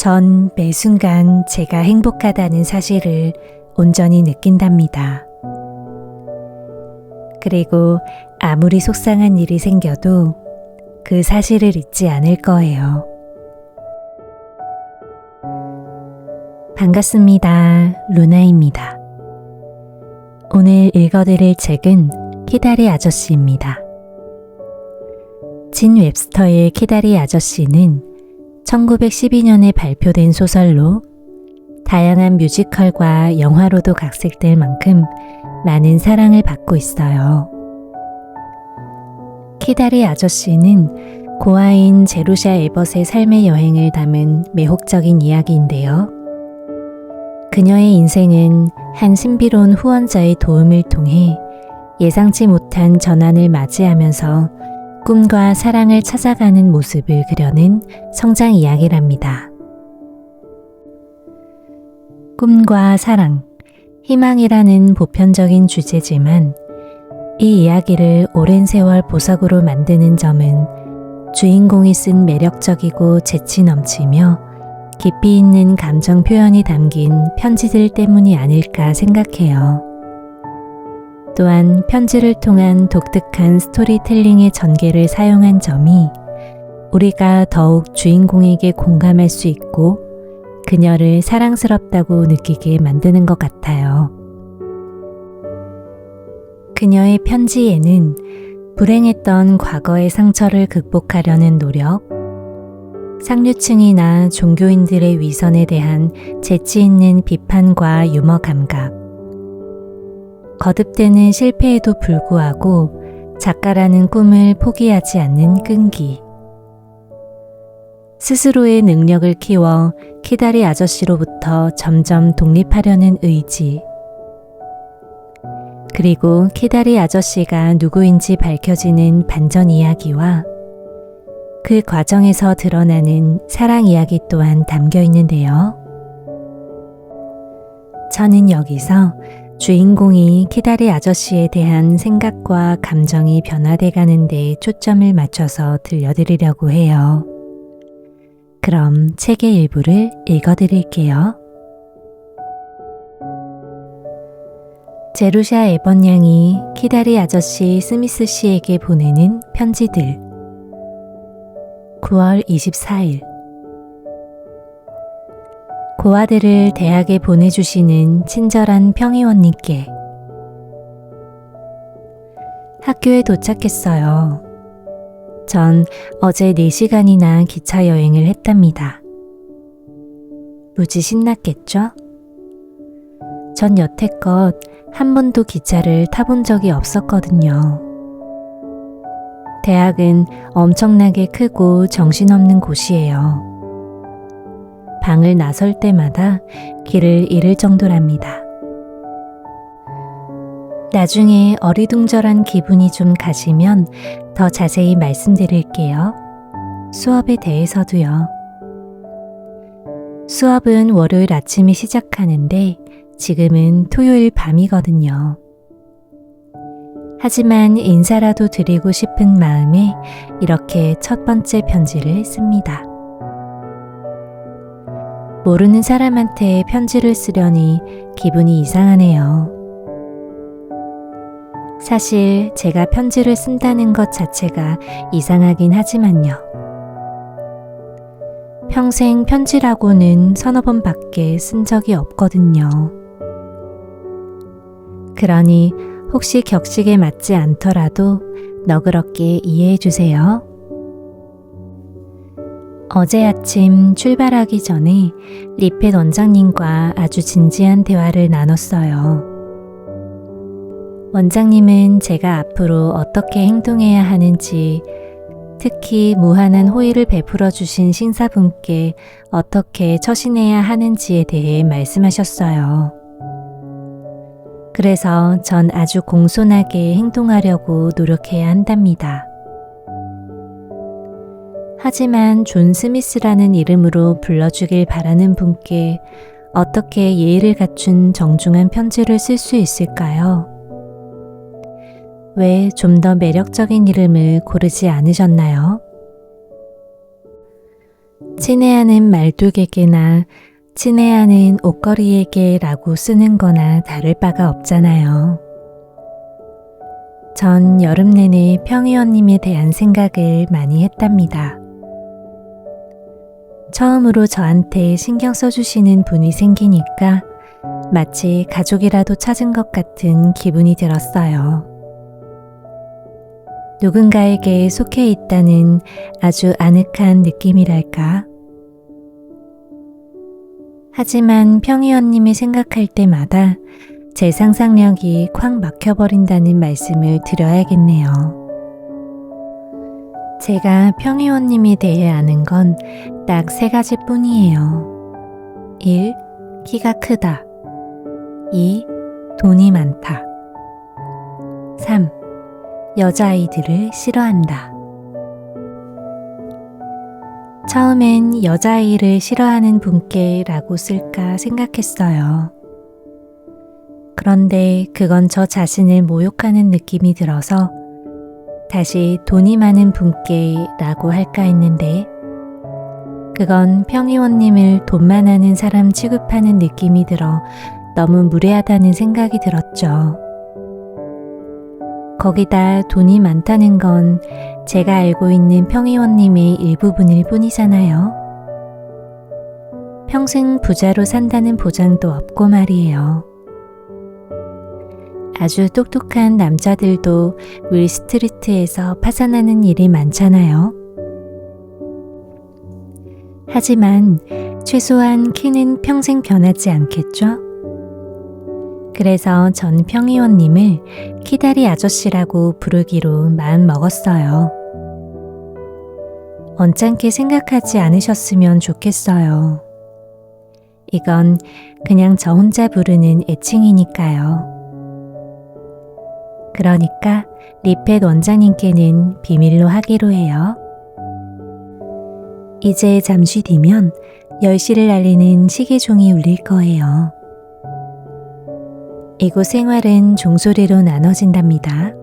전 매 순간 제가 행복하다는 사실을 온전히 느낀답니다. 그리고 아무리 속상한 일이 생겨도 그 사실을 잊지 않을 거예요. 반갑습니다. 루나입니다. 오늘 읽어드릴 책은 키다리 아저씨입니다. 진 웹스터의 키다리 아저씨는 1912년에 발표된 소설로 다양한 뮤지컬과 영화로도 각색될 만큼 많은 사랑을 받고 있어요. 키다리 아저씨는 고아인 제루샤 에벗의 삶의 여행을 담은 매혹적인 이야기인데요. 그녀의 인생은 한 신비로운 후원자의 도움을 통해 예상치 못한 전환을 맞이하면서 꿈과 사랑을 찾아가는 모습을 그려낸 성장 이야기랍니다. 꿈과 사랑, 희망이라는 보편적인 주제지만 이 이야기를 오랜 세월 보석으로 만드는 점은 주인공이 쓴 매력적이고 재치 넘치며 깊이 있는 감정 표현이 담긴 편지들 때문이 아닐까 생각해요. 또한 편지를 통한 독특한 스토리텔링의 전개를 사용한 점이 우리가 더욱 주인공에게 공감할 수 있고 그녀를 사랑스럽다고 느끼게 만드는 것 같아요. 그녀의 편지에는 불행했던 과거의 상처를 극복하려는 노력, 상류층이나 종교인들의 위선에 대한 재치 있는 비판과 유머 감각, 거듭되는 실패에도 불구하고 작가라는 꿈을 포기하지 않는 끈기, 스스로의 능력을 키워 키다리 아저씨로부터 점점 독립하려는 의지, 그리고 키다리 아저씨가 누구인지 밝혀지는 반전 이야기와 그 과정에서 드러나는 사랑 이야기 또한 담겨 있는데요. 저는 여기서 주인공이 키다리 아저씨에 대한 생각과 감정이 변화돼 가는 데 초점을 맞춰서 들려드리려고 해요. 그럼 책의 일부를 읽어드릴게요. 제루샤 에벗 양이 키다리 아저씨 스미스 씨에게 보내는 편지들 9월 24일 고아들을 대학에 보내주시는 친절한 평의원님께 학교에 도착했어요. 전 어제 4시간이나 기차 여행을 했답니다. 무지 신났겠죠? 전 여태껏 한 번도 기차를 타본 적이 없었거든요. 대학은 엄청나게 크고 정신없는 곳이에요. 방을 나설 때마다 길을 잃을 정도랍니다. 나중에 어리둥절한 기분이 좀 가시면 더 자세히 말씀드릴게요. 수업에 대해서도요. 수업은 월요일 아침에 시작하는데 지금은 토요일 밤이거든요. 하지만 인사라도 드리고 싶은 마음에 이렇게 첫 번째 편지를 씁니다. 모르는 사람한테 편지를 쓰려니 기분이 이상하네요. 사실 제가 편지를 쓴다는 것 자체가 이상하긴 하지만요. 평생 편지라고는 서너 번밖에 쓴 적이 없거든요. 그러니 혹시 격식에 맞지 않더라도 너그럽게 이해해 주세요. 어제 아침 출발하기 전에 리펫 원장님과 아주 진지한 대화를 나눴어요. 원장님은 제가 앞으로 어떻게 행동해야 하는지, 특히 무한한 호의를 베풀어 주신 신사분께 어떻게 처신해야 하는지에 대해 말씀하셨어요. 그래서 전 아주 공손하게 행동하려고 노력해야 한답니다. 하지만 존 스미스라는 이름으로 불러주길 바라는 분께 어떻게 예의를 갖춘 정중한 편지를 쓸 수 있을까요? 왜 좀 더 매력적인 이름을 고르지 않으셨나요? 친애하는 말뚝에게나 친애하는 옷걸이에게 라고 쓰는 거나 다를 바가 없잖아요. 전 여름 내내 평의원님에 대한 생각을 많이 했답니다. 처음으로 저한테 신경 써주시는 분이 생기니까 마치 가족이라도 찾은 것 같은 기분이 들었어요. 누군가에게 속해 있다는 아주 아늑한 느낌이랄까. 하지만 평의원님이 생각할 때마다 제 상상력이 콱 막혀버린다는 말씀을 드려야겠네요. 제가 평의원님에 대해 아는 건 딱 3가지 뿐이에요. 1. 키가 크다. 2. 돈이 많다. 3. 여자아이들을 싫어한다. 처음엔 여자아이를 싫어하는 분께 라고 쓸까 생각했어요. 그런데 그건 저 자신을 모욕하는 느낌이 들어서 다시 돈이 많은 분께 라고 할까 했는데 그건 평의원님을 돈만 하는 사람 취급하는 느낌이 들어 너무 무례하다는 생각이 들었죠. 거기다 돈이 많다는 건 제가 알고 있는 평의원님의 일부분일 뿐이잖아요. 평생 부자로 산다는 보장도 없고 말이에요. 아주 똑똑한 남자들도 윌스트리트에서 파산하는 일이 많잖아요. 하지만 최소한 키는 평생 변하지 않겠죠? 그래서 전 평의원님을 키다리 아저씨라고 부르기로 마음 먹었어요. 언짢게 생각하지 않으셨으면 좋겠어요. 이건 그냥 저 혼자 부르는 애칭이니까요. 그러니까 리펫 원장님께는 비밀로 하기로 해요. 이제 잠시 뒤면 10시를 알리는 시계종이 울릴 거예요. 이곳 생활은 종소리로 나눠진답니다.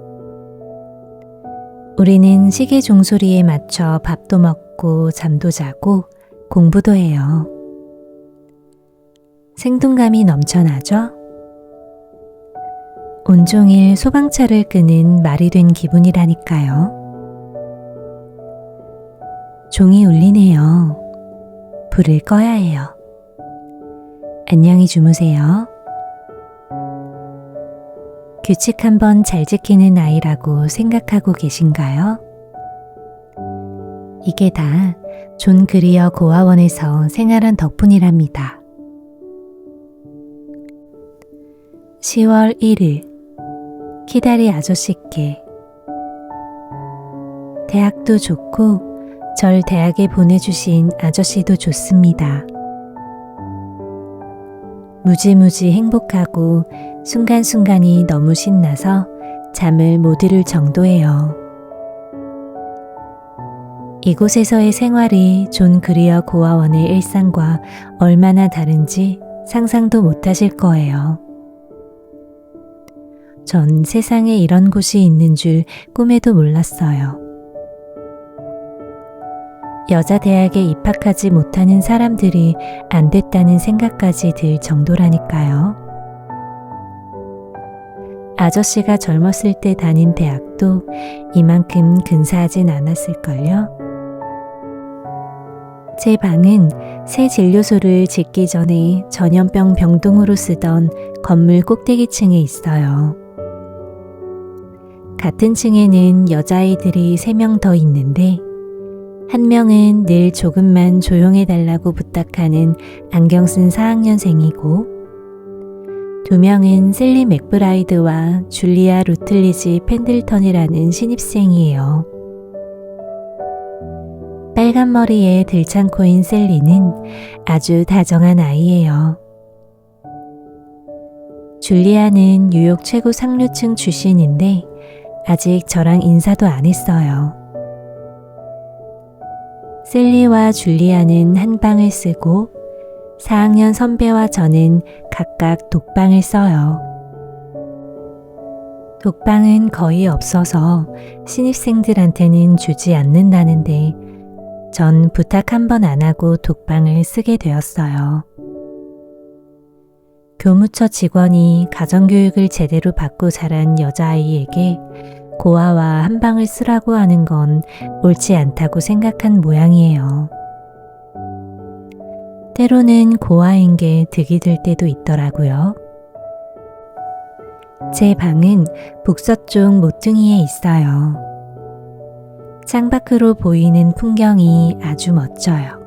우리는 시계 종소리에 맞춰 밥도 먹고 잠도 자고 공부도 해요. 생동감이 넘쳐나죠? 온종일 소방차를 끄는 말이 된 기분이라니까요. 종이 울리네요. 불을 꺼야 해요. 안녕히 주무세요. 규칙 한번 잘 지키는 아이라고 생각하고 계신가요? 이게 다 존 그리어 고아원에서 생활한 덕분이랍니다. 10월 1일 키다리 아저씨께 대학도 좋고 절 대학에 보내주신 아저씨도 좋습니다. 무지무지 행복하고 순간순간이 너무 신나서 잠을 못 이룰 정도예요. 이곳에서의 생활이 존 그리어 고아원의 일상과 얼마나 다른지 상상도 못하실 거예요. 전 세상에 이런 곳이 있는 줄 꿈에도 몰랐어요. 여자 대학에 입학하지 못하는 사람들이 안 됐다는 생각까지 들 정도라니까요. 아저씨가 젊었을 때 다닌 대학도 이만큼 근사하진 않았을걸요. 제 방은 새 진료소를 짓기 전에 전염병 병동으로 쓰던 건물 꼭대기층에 있어요. 같은 층에는 여자아이들이 3명 더 있는데 한 명은 늘 조금만 조용해달라고 부탁하는 안경 쓴 4학년생이고 2명은 셀리 맥브라이드와 줄리아 루틀리지 펜들턴이라는 신입생이에요. 빨간 머리에 들창코인 셀리는 아주 다정한 아이예요. 줄리아는 뉴욕 최고 상류층 출신인데 아직 저랑 인사도 안 했어요. 셀리와 줄리아는 한 방을 쓰고 4학년 선배와 저는 각각 독방을 써요. 독방은 거의 없어서 신입생들한테는 주지 않는다는데 전 부탁 한 번 안 하고 독방을 쓰게 되었어요. 교무처 직원이 가정교육을 제대로 받고 자란 여자아이에게 고아와 한 방을 쓰라고 하는 건 옳지 않다고 생각한 모양이에요. 때로는 고아인 게 득이 될 때도 있더라고요. 제 방은 북서쪽 모퉁이에 있어요. 창밖으로 보이는 풍경이 아주 멋져요.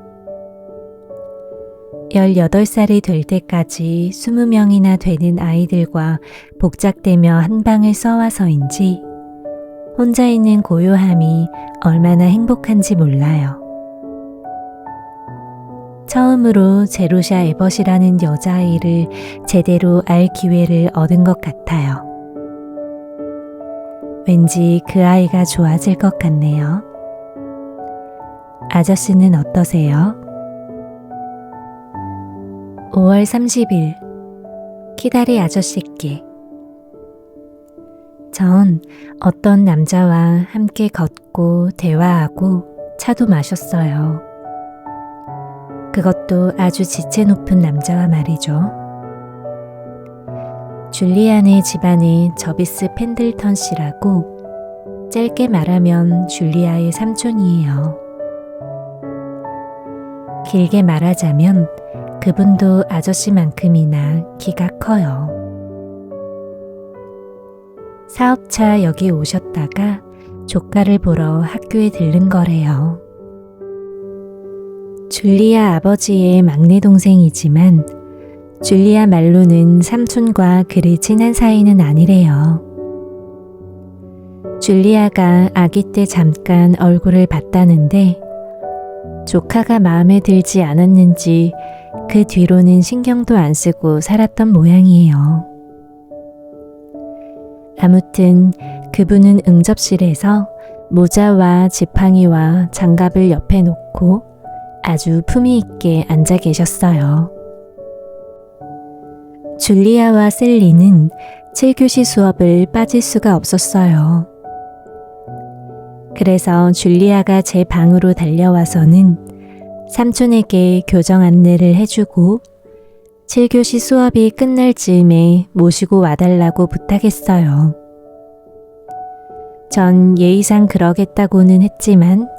18살이 될 때까지 20명이나 되는 아이들과 복작대며 한 방을 써와서인지 혼자 있는 고요함이 얼마나 행복한지 몰라요. 처음으로 제로샤 에벗이라는 여자아이를 제대로 알 기회를 얻은 것 같아요. 왠지 그 아이가 좋아질 것 같네요. 아저씨는 어떠세요? 5월 30일 키다리 아저씨께 전 어떤 남자와 함께 걷고 대화하고 차도 마셨어요. 그것도 아주 지체 높은 남자와 말이죠. 줄리안의 집안은 저비스 펜들턴 씨라고 짧게 말하면 줄리아의 삼촌이에요. 길게 말하자면 그분도 아저씨만큼이나 키가 커요. 사업차 여기 오셨다가 조카를 보러 학교에 들른 거래요. 줄리아 아버지의 막내 동생이지만 줄리아 말로는 삼촌과 그리 친한 사이는 아니래요. 줄리아가 아기 때 잠깐 얼굴을 봤다는데 조카가 마음에 들지 않았는지 그 뒤로는 신경도 안 쓰고 살았던 모양이에요. 아무튼 그분은 응접실에서 모자와 지팡이와 장갑을 옆에 놓고 아주 품위 있게 앉아 계셨어요. 줄리아와 셀리는 7교시 수업을 빠질 수가 없었어요. 그래서 줄리아가 제 방으로 달려와서는 삼촌에게 교정 안내를 해주고 7교시 수업이 끝날 즈음에 모시고 와달라고 부탁했어요. 전 예의상 그러겠다고는 했지만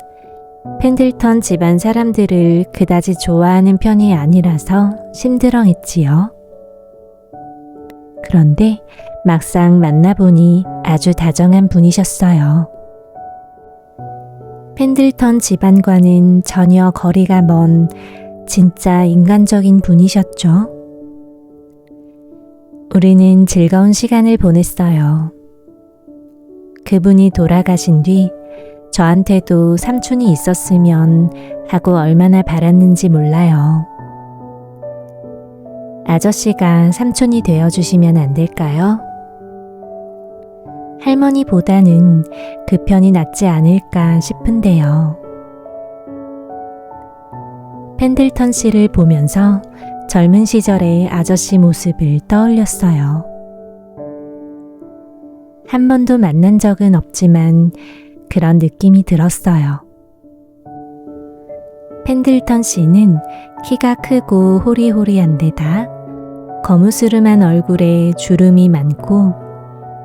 펜들턴 집안 사람들을 그다지 좋아하는 편이 아니라서 심드렁했지요. 그런데 막상 만나보니 아주 다정한 분이셨어요. 펜들턴 집안과는 전혀 거리가 먼 진짜 인간적인 분이셨죠. 우리는 즐거운 시간을 보냈어요. 그분이 돌아가신 뒤 저한테도 삼촌이 있었으면 하고 얼마나 바랐는지 몰라요. 아저씨가 삼촌이 되어주시면 안 될까요? 할머니보다는 그 편이 낫지 않을까 싶은데요. 펜들턴 씨를 보면서 젊은 시절의 아저씨 모습을 떠올렸어요. 한 번도 만난 적은 없지만 그런 느낌이 들었어요. 펜들턴 씨는 키가 크고 호리호리한 데다 거무스름한 얼굴에 주름이 많고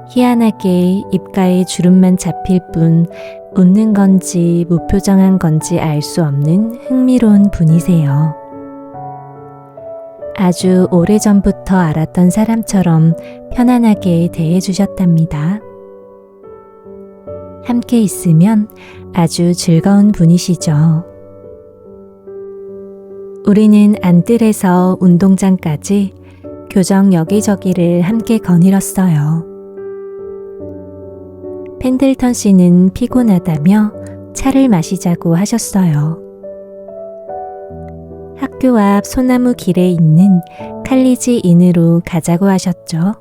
희한하게 입가에 주름만 잡힐 뿐 웃는 건지 무표정한 건지 알 수 없는 흥미로운 분이세요. 아주 오래전부터 알았던 사람처럼 편안하게 대해주셨답니다. 함께 있으면 아주 즐거운 분이시죠. 우리는 안뜰에서 운동장까지 교정 여기저기를 함께 거닐었어요. 펜들턴 씨는 피곤하다며 차를 마시자고 하셨어요. 학교 앞 소나무 길에 있는 칼리지 인으로 가자고 하셨죠.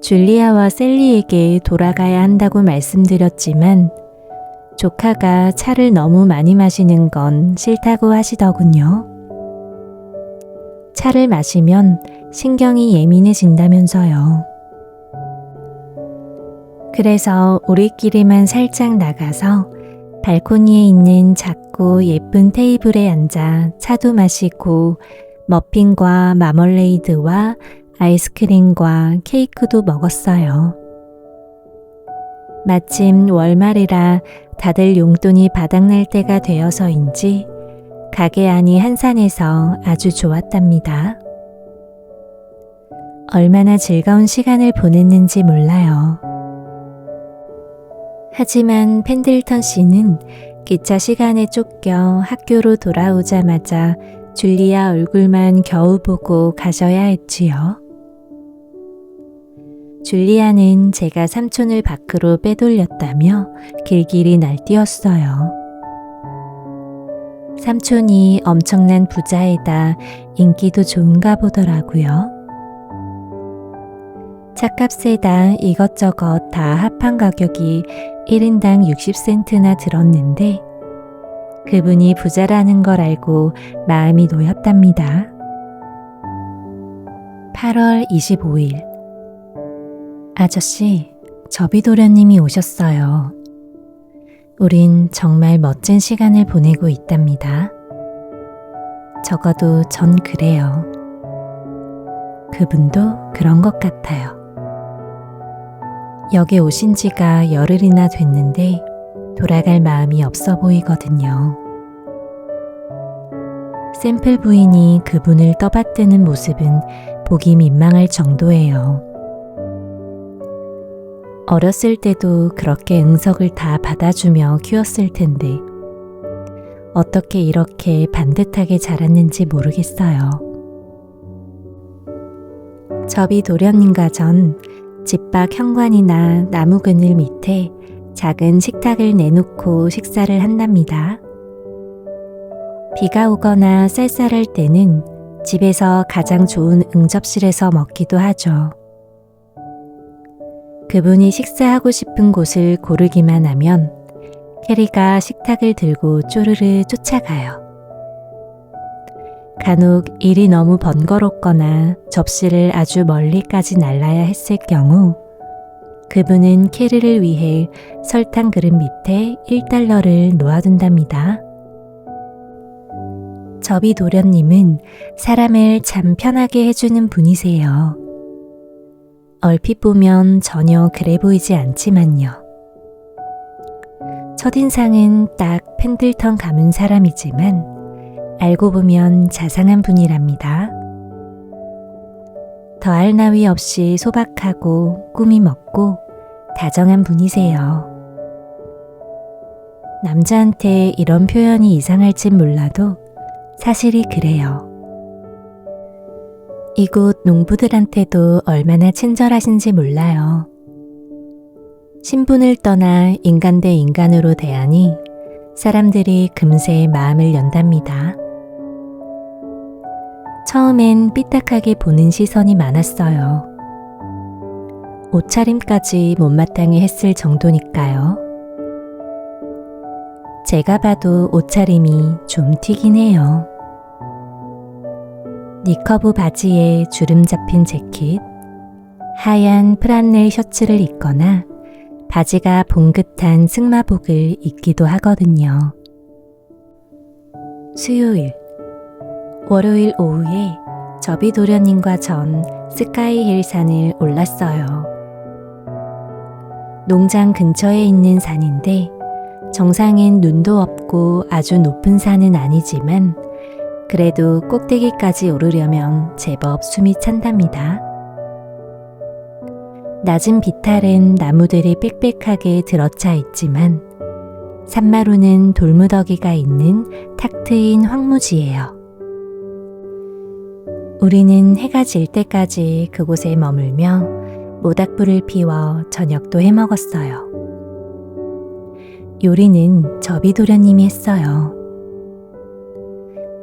줄리아와 셀리에게 돌아가야 한다고 말씀드렸지만 조카가 차를 너무 많이 마시는 건 싫다고 하시더군요. 차를 마시면 신경이 예민해진다면서요. 그래서 우리끼리만 살짝 나가서 발코니에 있는 작고 예쁜 테이블에 앉아 차도 마시고 머핀과 마멀레이드와 아이스크림과 케이크도 먹었어요. 마침 월말이라 다들 용돈이 바닥날 때가 되어서인지 가게 안이 한산해서 아주 좋았답니다. 얼마나 즐거운 시간을 보냈는지 몰라요. 하지만 펜들턴 씨는 기차 시간에 쫓겨 학교로 돌아오자마자 줄리아 얼굴만 겨우 보고 가셔야 했지요. 줄리아는 제가 삼촌을 밖으로 빼돌렸다며 길길이 날뛰었어요. 삼촌이 엄청난 부자에다 인기도 좋은가 보더라고요. 차값에다 이것저것 다 합한 가격이 1인당 60센트나 들었는데 그분이 부자라는 걸 알고 마음이 놓였답니다. 8월 25일 아저씨, 접이도련님이 오셨어요. 우린 정말 멋진 시간을 보내고 있답니다. 적어도 전 그래요. 그분도 그런 것 같아요. 여기 오신 지가 열흘이나 됐는데 돌아갈 마음이 없어 보이거든요. 샘플 부인이 그분을 떠받드는 모습은 보기 민망할 정도예요. 어렸을 때도 그렇게 응석을 다 받아주며 키웠을 텐데 어떻게 이렇게 반듯하게 자랐는지 모르겠어요. 접이 도련님과 전 집 밖 현관이나 나무 그늘 밑에 작은 식탁을 내놓고 식사를 한답니다. 비가 오거나 쌀쌀할 때는 집에서 가장 좋은 응접실에서 먹기도 하죠. 그분이 식사하고 싶은 곳을 고르기만 하면 캐리가 식탁을 들고 쪼르르 쫓아가요. 간혹 일이 너무 번거롭거나 접시를 아주 멀리까지 날라야 했을 경우 그분은 캐리를 위해 설탕 그릇 밑에 1달러를 놓아둔답니다. 접이 도련님은 사람을 참 편하게 해주는 분이세요. 얼핏 보면 전혀 그래 보이지 않지만요. 첫인상은 딱 펜들턴 가문 사람이지만 알고 보면 자상한 분이랍니다. 더할 나위 없이 소박하고 꾸미 먹고 다정한 분이세요. 남자한테 이런 표현이 이상할진 몰라도 사실이 그래요. 이곳 농부들한테도 얼마나 친절하신지 몰라요. 신분을 떠나 인간 대 인간으로 대하니 사람들이 금세 마음을 연답니다. 처음엔 삐딱하게 보는 시선이 많았어요. 옷차림까지 못마땅해 했을 정도니까요. 제가 봐도 옷차림이 좀 튀긴 해요. 니커브 바지에 주름 잡힌 재킷, 하얀 프란넬 셔츠를 입거나 바지가 봉긋한 승마복을 입기도 하거든요. 수요일, 월요일 오후에 접이 도련님과 전 스카이힐 산을 올랐어요. 농장 근처에 있는 산인데 정상엔 눈도 없고 아주 높은 산은 아니지만 그래도 꼭대기까지 오르려면 제법 숨이 찬답니다. 낮은 비탈엔 나무들이 빽빽하게 들어차 있지만 산마루는 돌무더기가 있는 탁 트인 황무지예요. 우리는 해가 질 때까지 그곳에 머물며 모닥불을 피워 저녁도 해먹었어요. 요리는 접이도련님이 했어요.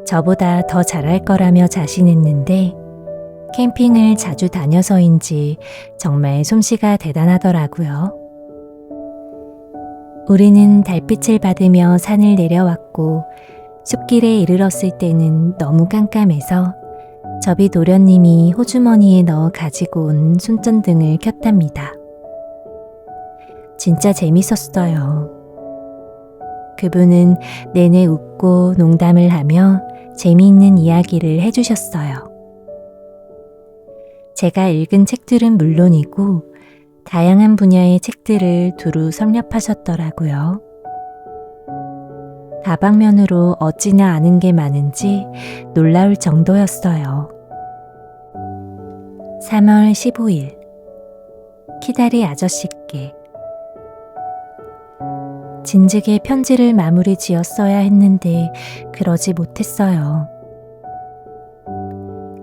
저보다 더 잘할 거라며 자신했는데 캠핑을 자주 다녀서인지 정말 솜씨가 대단하더라고요. 우리는 달빛을 받으며 산을 내려왔고 숲길에 이르렀을 때는 너무 깜깜해서 접이 도련님이 호주머니에 넣어 가지고 온 손전등을 켰답니다. 진짜 재밌었어요. 그분은 내내 웃고 농담을 하며 재미있는 이야기를 해주셨어요. 제가 읽은 책들은 물론이고 다양한 분야의 책들을 두루 섭렵하셨더라고요. 다방면으로 어찌나 아는 게 많은지 놀라울 정도였어요. 3월 15일 키다리 아저씨께 진즉에 편지를 마무리 지었어야 했는데 그러지 못했어요.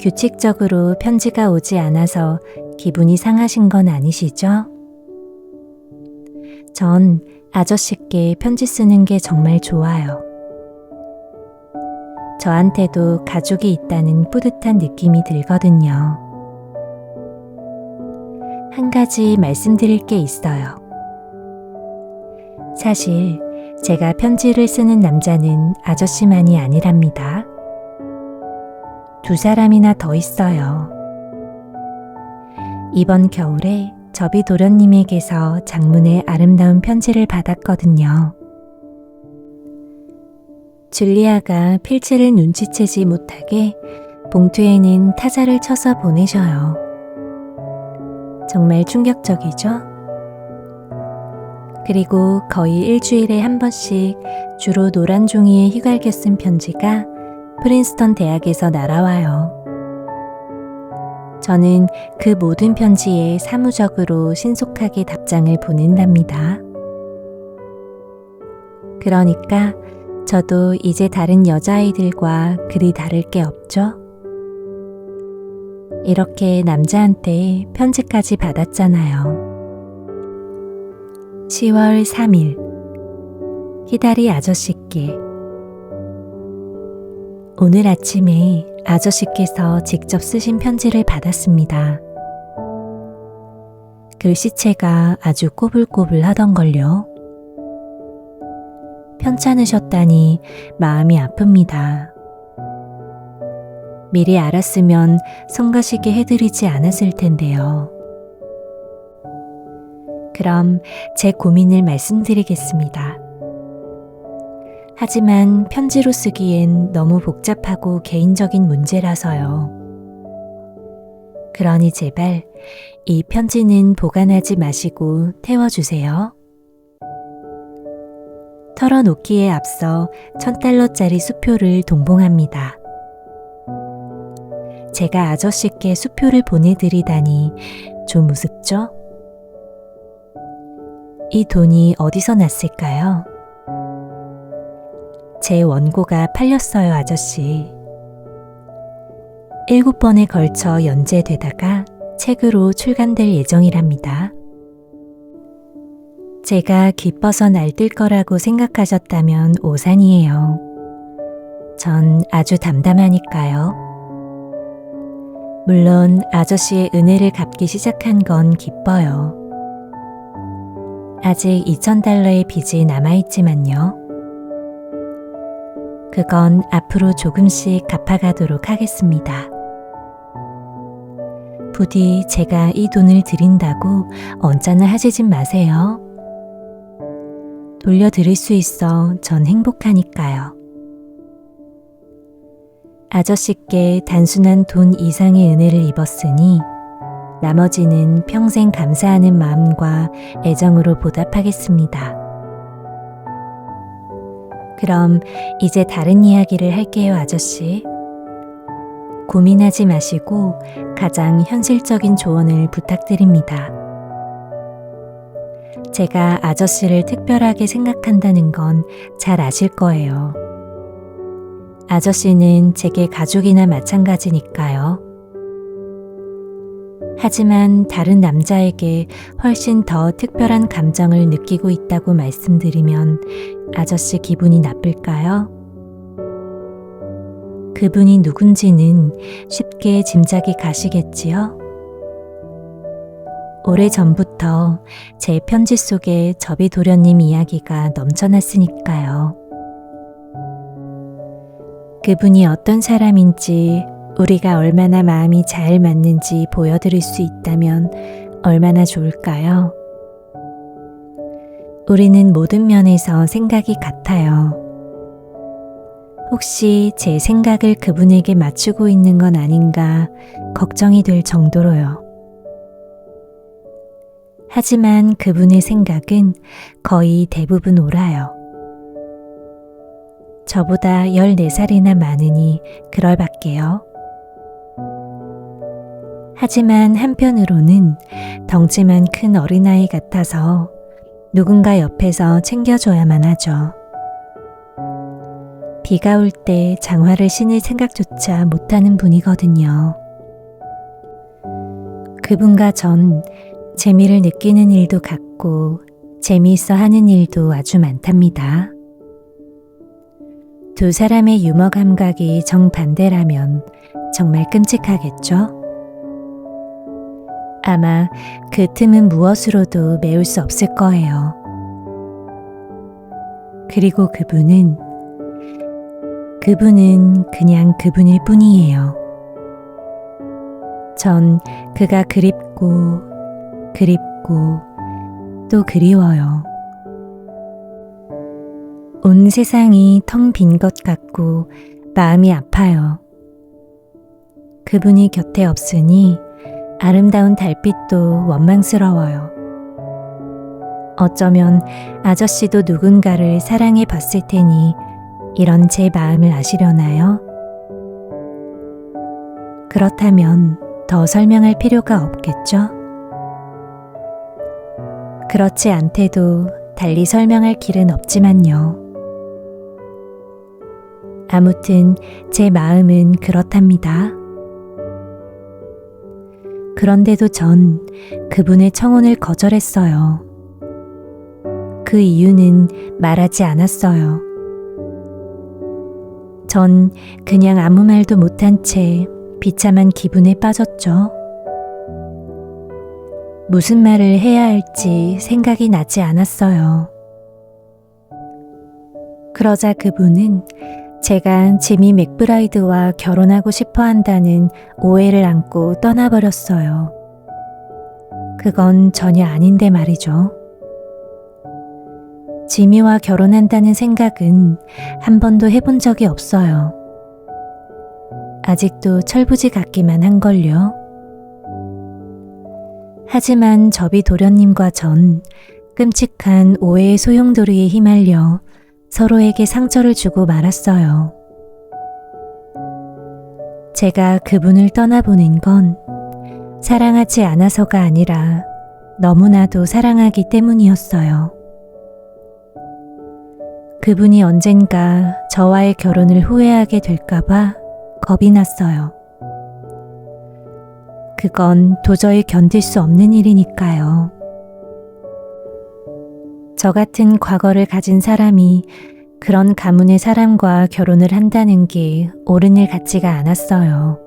규칙적으로 편지가 오지 않아서 기분이 상하신 건 아니시죠? 전 아저씨께 편지 쓰는 게 정말 좋아요. 저한테도 가족이 있다는 뿌듯한 느낌이 들거든요. 한 가지 말씀드릴 게 있어요. 사실 제가 편지를 쓰는 남자는 아저씨만이 아니랍니다. 2사람이나 더 있어요. 이번 겨울에 저비도련님에게서 장문의 아름다운 편지를 받았거든요. 줄리아가 필지를 눈치채지 못하게 봉투에는 타자를 쳐서 보내셔요. 정말 충격적이죠? 그리고 거의 일주일에 한 번씩 주로 노란 종이에 휘갈겨 쓴 편지가 프린스턴 대학에서 날아와요. 저는 그 모든 편지에 사무적으로 신속하게 답장을 보낸답니다. 그러니까 저도 이제 다른 여자아이들과 그리 다를 게 없죠? 이렇게 남자한테 편지까지 받았잖아요. 10월 3일 히다리 아저씨께 오늘 아침에 아저씨께서 직접 쓰신 편지를 받았습니다. 글씨체가 아주 꼬불꼬불 하던걸요. 편찮으셨다니 마음이 아픕니다. 미리 알았으면 성가시게 해드리지 않았을 텐데요. 그럼 제 고민을 말씀드리겠습니다. 하지만 편지로 쓰기엔 너무 복잡하고 개인적인 문제라서요. 그러니 제발 이 편지는 보관하지 마시고 태워주세요. 털어놓기에 앞서 $1,000짜리 수표를 동봉합니다. 제가 아저씨께 수표를 보내드리다니 좀 우습죠? 이 돈이 어디서 났을까요? 제 원고가 팔렸어요, 아저씨. 7번에 걸쳐 연재되다가 책으로 출간될 예정이랍니다. 제가 기뻐서 날뛸 거라고 생각하셨다면 오산이에요. 전 아주 담담하니까요. 물론 아저씨의 은혜를 갚기 시작한 건 기뻐요. 아직 $2,000의 빚이 남아있지만요. 그건 앞으로 조금씩 갚아가도록 하겠습니다. 부디 제가 이 돈을 드린다고 언짢아 하시진 마세요. 돌려드릴 수 있어 전 행복하니까요. 아저씨께 단순한 돈 이상의 은혜를 입었으니 나머지는 평생 감사하는 마음과 애정으로 보답하겠습니다. 그럼 이제 다른 이야기를 할게요, 아저씨. 고민하지 마시고 가장 현실적인 조언을 부탁드립니다. 제가 아저씨를 특별하게 생각한다는 건 잘 아실 거예요. 아저씨는 제게 가족이나 마찬가지니까요. 하지만 다른 남자에게 훨씬 더 특별한 감정을 느끼고 있다고 말씀드리면 아저씨 기분이 나쁠까요? 그분이 누군지는 쉽게 짐작이 가시겠지요? 오래전부터 제 편지 속에 저비도련님 이야기가 넘쳐났으니까요. 그분이 어떤 사람인지 우리가 얼마나 마음이 잘 맞는지 보여드릴 수 있다면 얼마나 좋을까요? 우리는 모든 면에서 생각이 같아요. 혹시 제 생각을 그분에게 맞추고 있는 건 아닌가 걱정이 될 정도로요. 하지만 그분의 생각은 거의 대부분 옳아요. 저보다 14살이나 많으니 그럴 밖에요. 하지만 한편으로는 덩치만 큰 어린아이 같아서 누군가 옆에서 챙겨줘야만 하죠. 비가 올 때 장화를 신을 생각조차 못하는 분이거든요. 그분과 전 재미를 느끼는 일도 같고 재미있어 하는 일도 아주 많답니다. 두 사람의 유머 감각이 정반대라면 정말 끔찍하겠죠? 아마 그 틈은 무엇으로도 메울 수 없을 거예요. 그리고 그분은 그냥 그분일 뿐이에요. 전 그가 그립고 또 그리워요. 온 세상이 텅 빈 것 같고 마음이 아파요. 그분이 곁에 없으니 아름다운 달빛도 원망스러워요. 어쩌면 아저씨도 누군가를 사랑해 봤을 테니 이런 제 마음을 아시려나요? 그렇다면 더 설명할 필요가 없겠죠? 그렇지 않대도 달리 설명할 길은 없지만요. 아무튼 제 마음은 그렇답니다. 그런데도 전 그분의 청혼을 거절했어요. 그 이유는 말하지 않았어요. 전 그냥 아무 말도 못한 채 비참한 기분에 빠졌죠. 무슨 말을 해야 할지 생각이 나지 않았어요. 그러자 그분은 제가 지미 맥브라이드와 결혼하고 싶어 한다는 오해를 안고 떠나버렸어요. 그건 전혀 아닌데 말이죠. 지미와 결혼한다는 생각은 한 번도 해본 적이 없어요. 아직도 철부지 같기만 한걸요. 하지만 저비 도련님과 전 끔찍한 오해의 소용돌이에 휘말려 서로에게 상처를 주고 말았어요. 제가 그분을 떠나보낸 건 사랑하지 않아서가 아니라 너무나도 사랑하기 때문이었어요. 그분이 언젠가 저와의 결혼을 후회하게 될까봐 겁이 났어요. 그건 도저히 견딜 수 없는 일이니까요. 저 같은 과거를 가진 사람이 그런 가문의 사람과 결혼을 한다는 게 옳은 일 같지가 않았어요.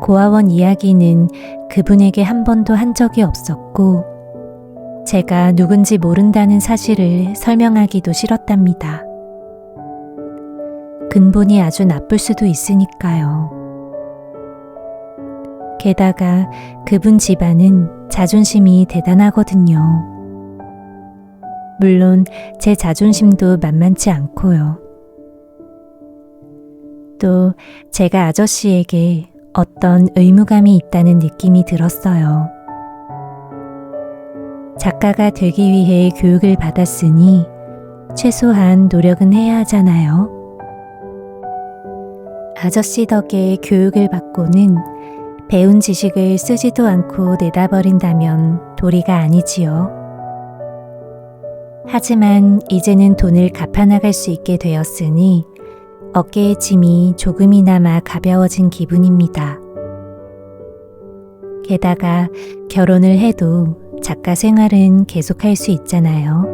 고아원 이야기는 그분에게 한 번도 한 적이 없었고 제가 누군지 모른다는 사실을 설명하기도 싫었답니다. 근본이 아주 나쁠 수도 있으니까요. 게다가 그분 집안은 자존심이 대단하거든요. 물론 제 자존심도 만만치 않고요. 또 제가 아저씨에게 어떤 의무감이 있다는 느낌이 들었어요. 작가가 되기 위해 교육을 받았으니 최소한 노력은 해야 하잖아요. 아저씨 덕에 교육을 받고는 배운 지식을 쓰지도 않고 내다버린다면 도리가 아니지요. 하지만 이제는 돈을 갚아나갈 수 있게 되었으니 어깨의 짐이 조금이나마 가벼워진 기분입니다. 게다가 결혼을 해도 작가 생활은 계속할 수 있잖아요.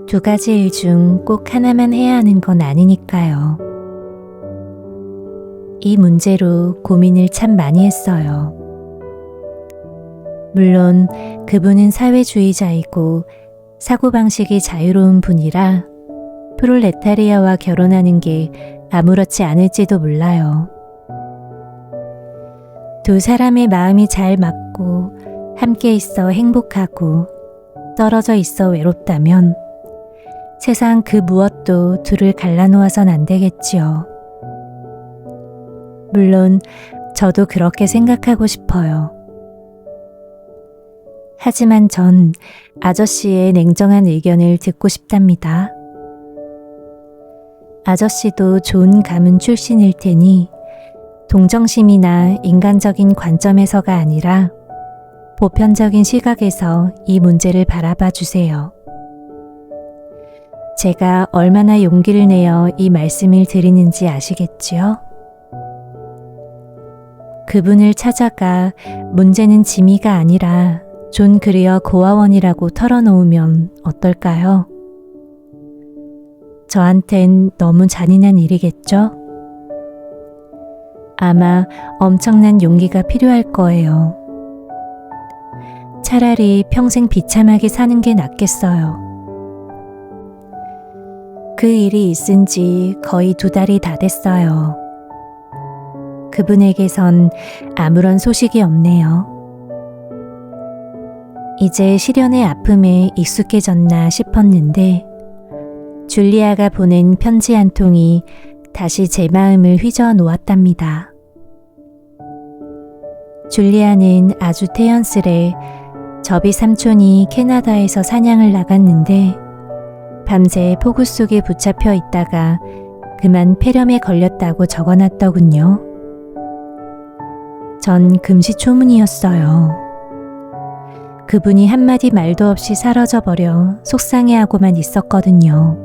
두 가지 일 중 꼭 하나만 해야 하는 건 아니니까요. 이 문제로 고민을 참 많이 했어요. 물론 그분은 사회주의자이고 사고방식이 자유로운 분이라 프롤레타리아와 결혼하는 게 아무렇지 않을지도 몰라요. 두 사람의 마음이 잘 맞고 함께 있어 행복하고 떨어져 있어 외롭다면 세상 그 무엇도 둘을 갈라놓아선 안 되겠지요. 물론 저도 그렇게 생각하고 싶어요. 하지만 전 아저씨의 냉정한 의견을 듣고 싶답니다. 아저씨도 좋은 가문 출신일 테니 동정심이나 인간적인 관점에서가 아니라 보편적인 시각에서 이 문제를 바라봐 주세요. 제가 얼마나 용기를 내어 이 말씀을 드리는지 아시겠지요? 그분을 찾아가 문제는 지미가 아니라 존 그리어 고아원이라고 털어놓으면 어떨까요? 저한텐 너무 잔인한 일이겠죠? 아마 엄청난 용기가 필요할 거예요. 차라리 평생 비참하게 사는 게 낫겠어요. 그 일이 있은 지 거의 2달이 다 됐어요. 그분에게선 아무런 소식이 없네요. 이제 시련의 아픔에 익숙해졌나 싶었는데 줄리아가 보낸 편지 한 통이 다시 제 마음을 휘저어 놓았답니다. 줄리아는 아주 태연스레 저비 삼촌이 캐나다에서 사냥을 나갔는데 밤새 폭우 속에 붙잡혀 있다가 그만 폐렴에 걸렸다고 적어놨더군요. 전 금시초문이었어요. 그분이 한마디 말도 없이 사라져버려 속상해하고만 있었거든요.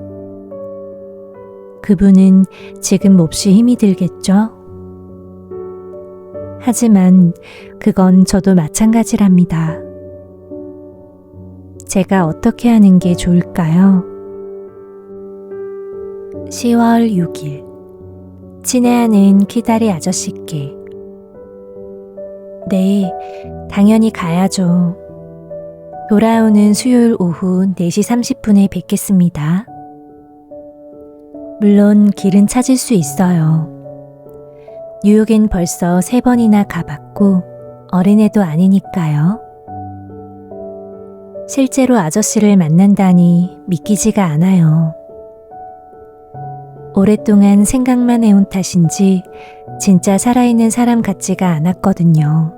그분은 지금 몹시 힘이 들겠죠? 하지만 그건 저도 마찬가지랍니다. 제가 어떻게 하는 게 좋을까요? 10월 6일 친애하는 키다리 아저씨께 네, 당연히 가야죠. 돌아오는 수요일 오후 4시 30분에 뵙겠습니다. 물론 길은 찾을 수 있어요. 뉴욕엔 벌써 3번이나 가봤고 어린애도 아니니까요. 실제로 아저씨를 만난다니 믿기지가 않아요. 오랫동안 생각만 해온 탓인지 진짜 살아있는 사람 같지가 않았거든요.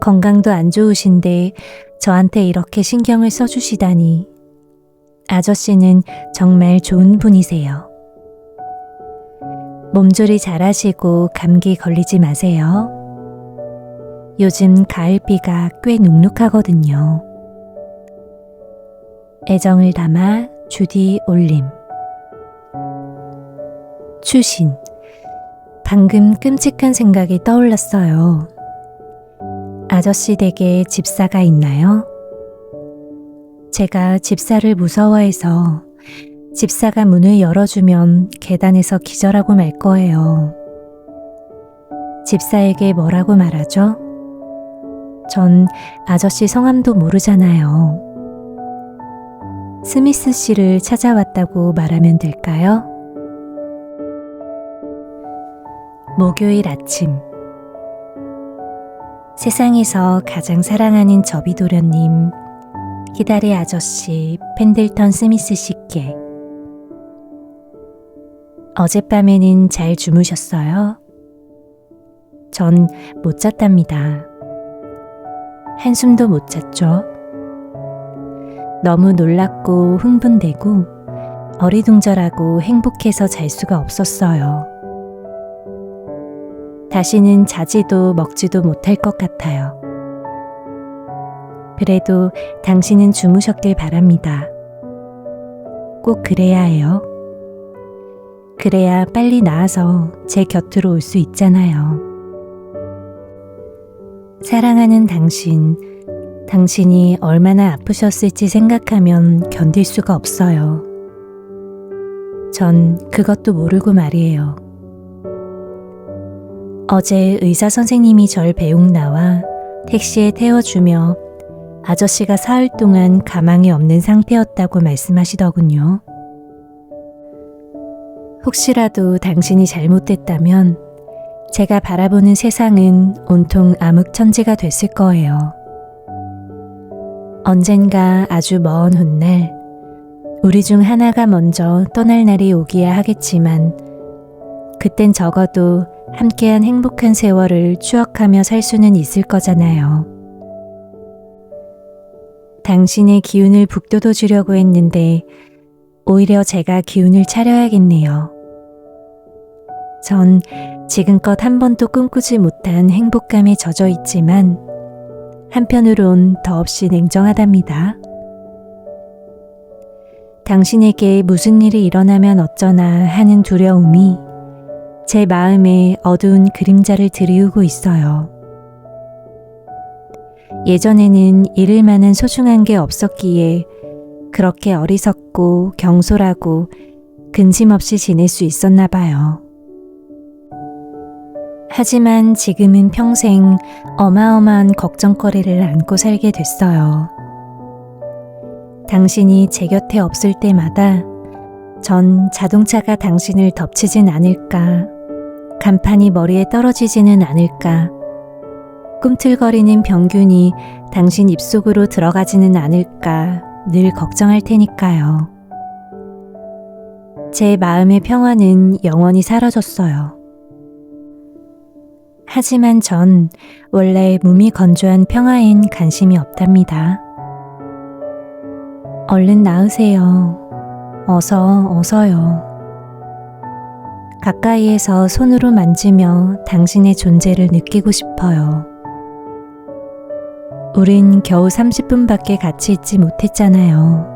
건강도 안 좋으신데 저한테 이렇게 신경을 써주시다니 아저씨는 정말 좋은 분이세요. 몸조리 잘하시고 감기 걸리지 마세요. 요즘 가을비가 꽤 눅눅하거든요. 애정을 담아 주디 올림. 추신. 방금 끔찍한 생각이 떠올랐어요. 아저씨 댁에 집사가 있나요? 제가 집사를 무서워해서 집사가 문을 열어주면 계단에서 기절하고 말 거예요. 집사에게 뭐라고 말하죠? 전 아저씨 성함도 모르잖아요. 스미스 씨를 찾아왔다고 말하면 될까요? 목요일 아침 세상에서 가장 사랑하는 저비도련님 키다리 아저씨 펜들턴 스미스 씨께 어젯밤에는 잘 주무셨어요? 전 못 잤답니다. 한숨도 못 잤죠. 너무 놀랍고 흥분되고 어리둥절하고 행복해서 잘 수가 없었어요. 다시는 자지도 먹지도 못할 것 같아요. 그래도 당신은 주무셨길 바랍니다. 꼭 그래야 해요. 그래야 빨리 나아서 제 곁으로 올 수 있잖아요. 사랑하는 당신이 얼마나 아프셨을지 생각하면 견딜 수가 없어요. 전 그것도 모르고 말이에요. 어제 의사 선생님이 절 배웅 나와 택시에 태워주며 아저씨가 사흘 동안 가망이 없는 상태였다고 말씀하시더군요. 혹시라도 당신이 잘못됐다면 제가 바라보는 세상은 온통 암흑천지가 됐을 거예요. 언젠가 아주 먼 훗날 우리 중 하나가 먼저 떠날 날이 오기야 하겠지만 그땐 적어도 함께한 행복한 세월을 추억하며 살 수는 있을 거잖아요. 당신의 기운을 북돋워 주려고 했는데 오히려 제가 기운을 차려야겠네요. 전 지금껏 한 번도 꿈꾸지 못한 행복감에 젖어 있지만 한편으론 더없이 냉정하답니다. 당신에게 무슨 일이 일어나면 어쩌나 하는 두려움이 제 마음에 어두운 그림자를 들이우고 있어요. 예전에는 잃을 만한 소중한 게 없었기에 그렇게 어리석고 경솔하고 근심 없이 지낼 수 있었나 봐요. 하지만 지금은 평생 어마어마한 걱정거리를 안고 살게 됐어요. 당신이 제 곁에 없을 때마다 전 자동차가 당신을 덮치진 않을까, 간판이 머리에 떨어지지는 않을까, 꿈틀거리는 병균이 당신 입속으로 들어가지는 않을까 늘 걱정할 테니까요. 제 마음의 평화는 영원히 사라졌어요. 하지만 전 원래 몸이 건조한 평화엔 관심이 없답니다. 얼른 나으세요. 어서요. 가까이에서 손으로 만지며 당신의 존재를 느끼고 싶어요. 우린 겨우 30분밖에 같이 있지 못했잖아요.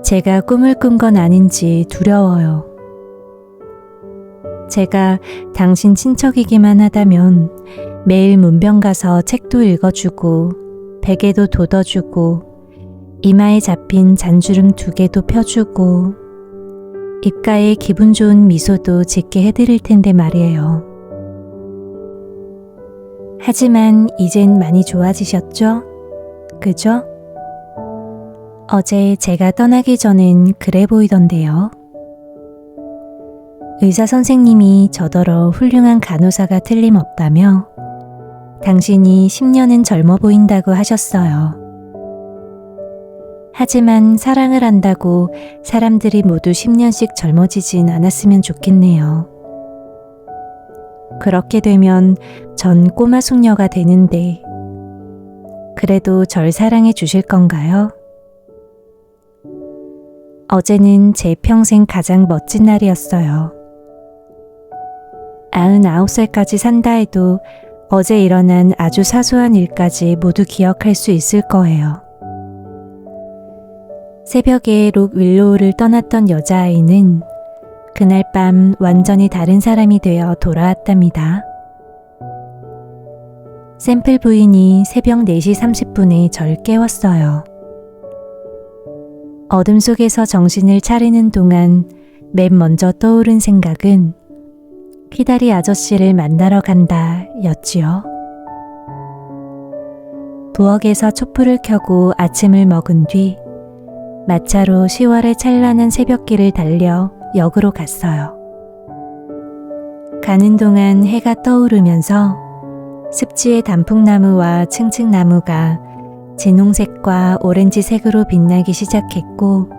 제가 꿈을 꾼 건 아닌지 두려워요. 제가 당신 친척이기만 하다면 매일 문병 가서 책도 읽어주고 베개도 돋워주고 이마에 잡힌 잔주름 2개도 펴주고 입가에 기분 좋은 미소도 짓게 해드릴 텐데 말이에요. 하지만 이젠 많이 좋아지셨죠? 그죠? 어제 제가 떠나기 전엔 그래 보이던데요. 의사 선생님이 저더러 훌륭한 간호사가 틀림없다며 당신이 10년은 젊어 보인다고 하셨어요. 하지만 사랑을 한다고 사람들이 모두 10년씩 젊어지진 않았으면 좋겠네요. 그렇게 되면 전 꼬마 숙녀가 되는데 그래도 절 사랑해 주실 건가요? 어제는 제 평생 가장 멋진 날이었어요. 99살까지 산다 해도 어제 일어난 아주 사소한 일까지 모두 기억할 수 있을 거예요. 새벽에 록 윌로우를 떠났던 여자아이는 그날 밤 완전히 다른 사람이 되어 돌아왔답니다. 샘플 부인이 새벽 4시 30분에 절 깨웠어요. 어둠 속에서 정신을 차리는 동안 맨 먼저 떠오른 생각은 키다리 아저씨를 만나러 간다 였지요. 부엌에서 촛불을 켜고 아침을 먹은 뒤 마차로 10월의 찬란한 새벽길을 달려 역으로 갔어요. 가는 동안 해가 떠오르면서 습지의 단풍나무와 층층나무가 진홍색과 오렌지색으로 빛나기 시작했고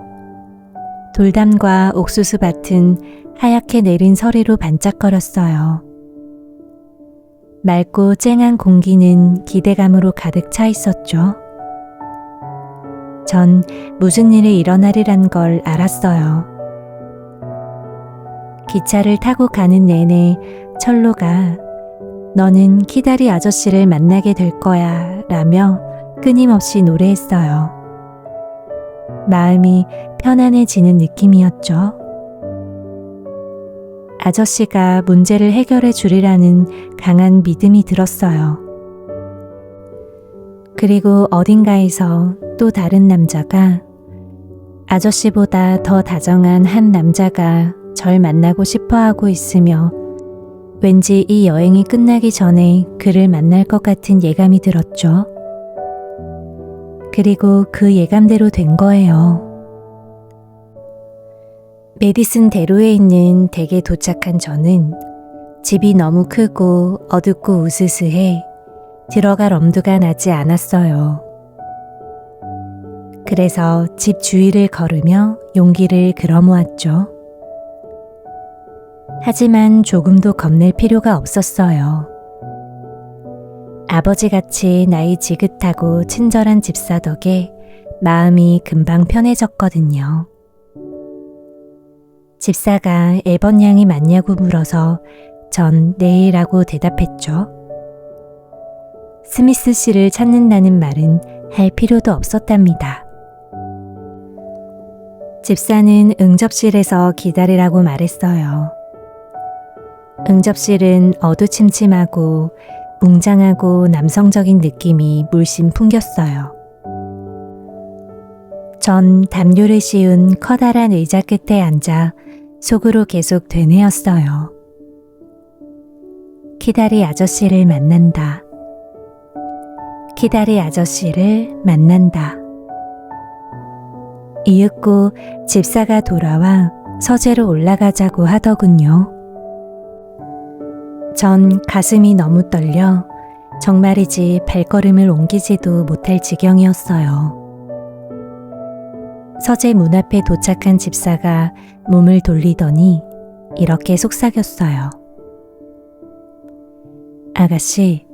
돌담과 옥수수밭은 하얗게 내린 서리로 반짝거렸어요. 맑고 쨍한 공기는 기대감으로 가득 차 있었죠. 전 무슨 일이 일어나리란 걸 알았어요. 기차를 타고 가는 내내 철로가 너는 키다리 아저씨를 만나게 될 거야 라며 끊임없이 노래했어요. 마음이 편안해지는 느낌이었죠. 아저씨가 문제를 해결해 주리라는 강한 믿음이 들었어요. 그리고 어딘가에서 또 다른 남자가 아저씨보다 더 다정한 한 남자가 절 만나고 싶어 하고 있으며 왠지 이 여행이 끝나기 전에 그를 만날 것 같은 예감이 들었죠. 그리고 그 예감대로 된 거예요. 메디슨 대로에 있는 댁에 도착한 저는 집이 너무 크고 어둡고 우스스해 들어갈 엄두가 나지 않았어요. 그래서 집 주위를 걸으며 용기를 끌어모았죠. 하지만 조금도 겁낼 필요가 없었어요. 아버지같이 나이 지긋하고 친절한 집사 덕에 마음이 금방 편해졌거든요. 집사가 에번 양이 맞냐고 물어서 전 네라고 대답했죠. 스미스 씨를 찾는다는 말은 할 필요도 없었답니다. 집사는 응접실에서 기다리라고 말했어요. 응접실은 어두침침하고 웅장하고 남성적인 느낌이 물씬 풍겼어요. 전 담요를 씌운 커다란 의자 끝에 앉아 속으로 계속 되뇌었어요. 키다리 아저씨를 만난다. 키다리 아저씨를 만난다. 이윽고 집사가 돌아와 서재로 올라가자고 하더군요. 전 가슴이 너무 떨려 정말이지 발걸음을 옮기지도 못할 지경이었어요. 서재 문 앞에 도착한 집사가 몸을 돌리더니 이렇게 속삭였어요. 아가씨,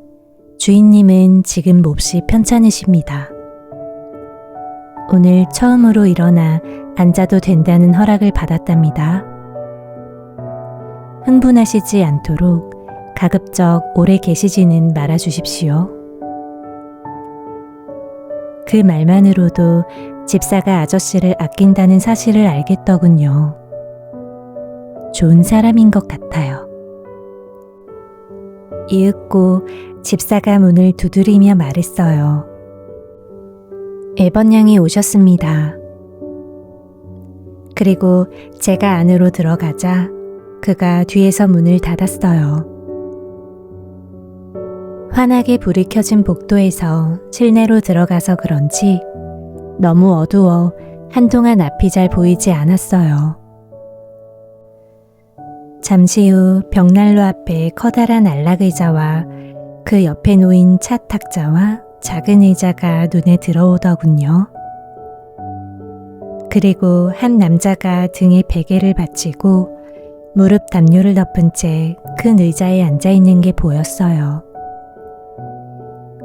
주인님은 지금 몹시 편찮으십니다. 오늘 처음으로 일어나 앉아도 된다는 허락을 받았답니다. 흥분하시지 않도록 가급적 오래 계시지는 말아 주십시오. 그 말만으로도 집사가 아저씨를 아낀다는 사실을 알겠더군요. 좋은 사람인 것 같아요. 이윽고 집사가 문을 두드리며 말했어요. 에번 양이 오셨습니다. 그리고 제가 안으로 들어가자 그가 뒤에서 문을 닫았어요. 환하게 불이 켜진 복도에서 실내로 들어가서 그런지 너무 어두워 한동안 앞이 잘 보이지 않았어요. 잠시 후 벽난로 앞에 커다란 안락의자와 그 옆에 놓인 차 탁자와 작은 의자가 눈에 들어오더군요. 그리고 한 남자가 등에 베개를 받치고 무릎 담요를 덮은 채 큰 의자에 앉아 있는 게 보였어요.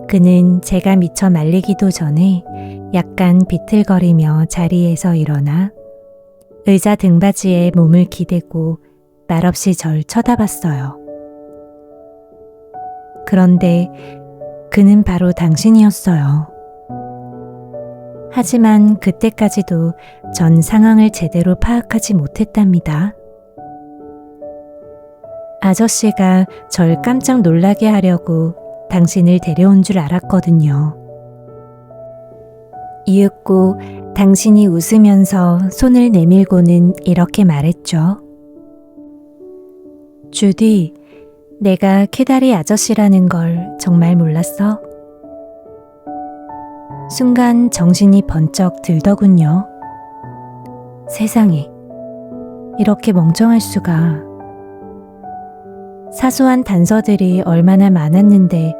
그는 제가 미처 말리기도 전에 약간 비틀거리며 자리에서 일어나 의자 등받이에 몸을 기대고 말없이 절 쳐다봤어요. 그런데 그는 바로 당신이었어요. 하지만 그때까지도 전 상황을 제대로 파악하지 못했답니다. 아저씨가 절 깜짝 놀라게 하려고 당신을 데려온 줄 알았거든요. 이윽고 당신이 웃으면서 손을 내밀고는 이렇게 말했죠. 주디, 내가 키다리 아저씨라는 걸 정말 몰랐어? 순간 정신이 번쩍 들더군요. 세상에, 이렇게 멍청할 수가. 사소한 단서들이 얼마나 많았는데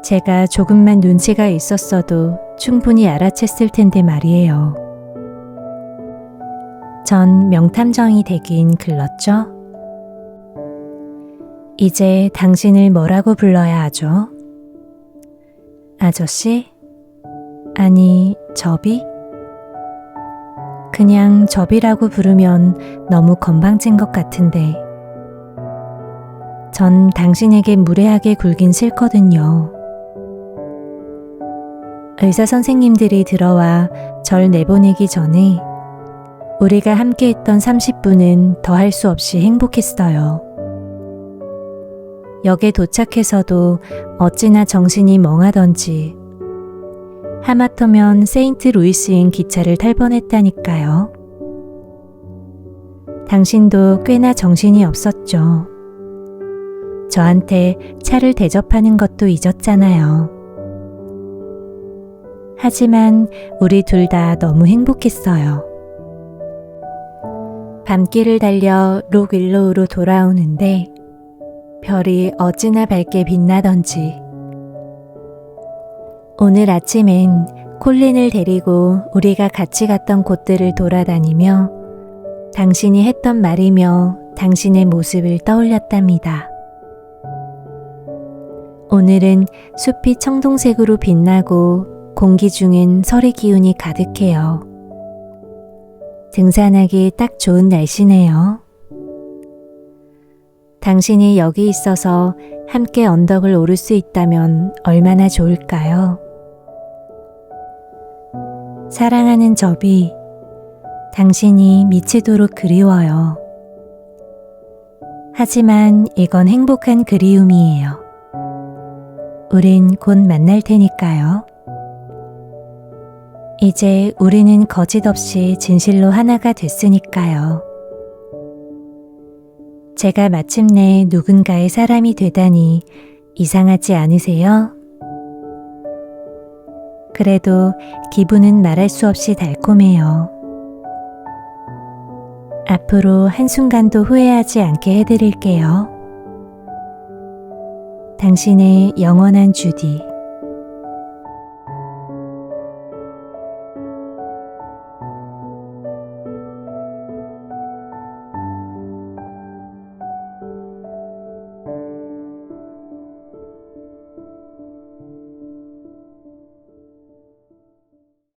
제가 조금만 눈치가 있었어도 충분히 알아챘을 텐데 말이에요. 전 명탐정이 되긴 글렀죠. 이제 당신을 뭐라고 불러야 하죠? 아저씨? 아니, 접이? 그냥 접이라고 부르면 너무 건방진 것 같은데. 전 당신에게 무례하게 굴긴 싫거든요. 의사 선생님들이 들어와 절 내보내기 전에 우리가 함께 했던 30분은 더할 수 없이 행복했어요. 역에 도착해서도 어찌나 정신이 멍하던지 하마터면 세인트 루이스행 기차를 탈 뻔했다니까요. 당신도 꽤나 정신이 없었죠. 저한테 차를 대접하는 것도 잊었잖아요. 하지만 우리 둘 다 너무 행복했어요. 밤길을 달려 록윌로우로 돌아오는데 별이 어찌나 밝게 빛나던지. 오늘 아침엔 콜린을 데리고 우리가 같이 갔던 곳들을 돌아다니며 당신이 했던 말이며 당신의 모습을 떠올렸답니다. 오늘은 숲이 청동색으로 빛나고 공기 중엔 설의 기운이 가득해요. 등산하기 딱 좋은 날씨네요. 당신이 여기 있어서 함께 언덕을 오를 수 있다면 얼마나 좋을까요? 사랑하는 저비, 당신이 미치도록 그리워요. 하지만 이건 행복한 그리움이에요. 우린 곧 만날 테니까요. 이제 우리는 거짓 없이 진실로 하나가 됐으니까요. 제가 마침내 누군가의 사람이 되다니 이상하지 않으세요? 그래도 기분은 말할 수 없이 달콤해요. 앞으로 한순간도 후회하지 않게 해드릴게요. 당신의 영원한 주디.